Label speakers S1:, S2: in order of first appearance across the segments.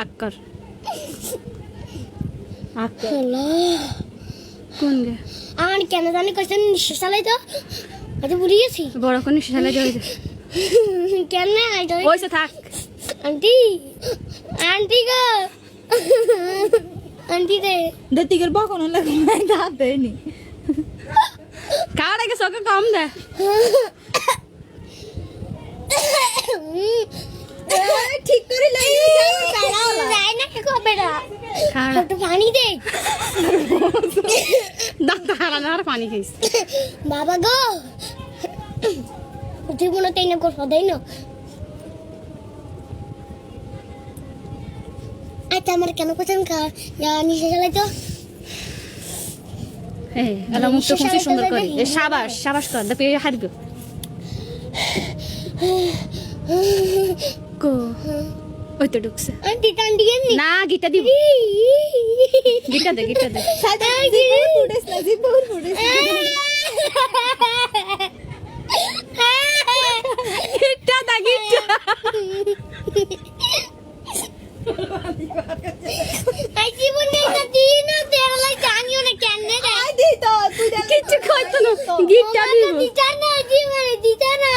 S1: আক্কর কোন গে
S2: আমার কেন জানি কোশ্চেন নিঃশ্বাস চালাই তো আজ ভুলে গেছি
S1: বড় কোন নিশালে যাই
S2: কেন আইতো
S1: ওইসে থাক
S2: আন্টি আন্টি গো আন্টি দে
S3: দতিকের বকন লাগে নাই দাঁতে নি
S1: কার আগে সকে কম দে
S3: ঠিক করে লাগি
S2: যাই না কে কবে না
S1: খাড়া
S2: একটু পানি দে
S1: দাঁত হারানো আর পানি খাইস
S2: বাবা গো জীবনে তাই না করো দেই না আচ্ছা আমার কেন কোশ্চেন নিঃশ্বাস চালাই তো
S1: হ্যাঁ এলা মুখ তো খুব সুন্দর করে এ সাবাস সাবাস কর দে পেয়ে হারবে কো ওই তো ঢুকছে
S2: আন্টি টান্ডি এমনি
S1: না গিটা দিব গিটা দে
S3: সাদা জীবন ফুটেস না জীবন ফুটেস
S1: গিটা দা গিটা
S2: আই জীবনে না দিন দেওয়ালে জানিও না কেন রে
S3: আই দি তো তুই
S1: কিচ্ছু খাইতো না গিটা দিব
S2: দিতা না জীবনে দিতা না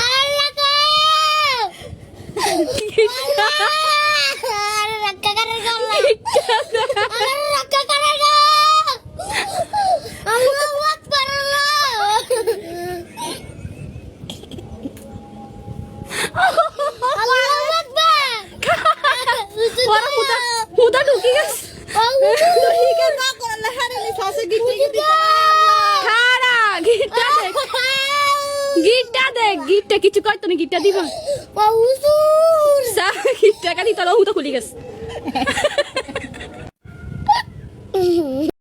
S2: আল্লাহ গো আরে রক্ষা করে গো আরে রক্ষা করে গো আল্লাহু আকবার আল্লাহু আকবার
S1: ওরা হুদা ঢুকি গেছে
S3: ঠিক না করলে হারালে ফাসে গিটি গিটি
S1: খাড়া গিটা দে গিটা কিছু করতো না গিটা দিব
S2: হুজুর
S1: সা গিটা কালি তোরা হুদা খুলি গেছে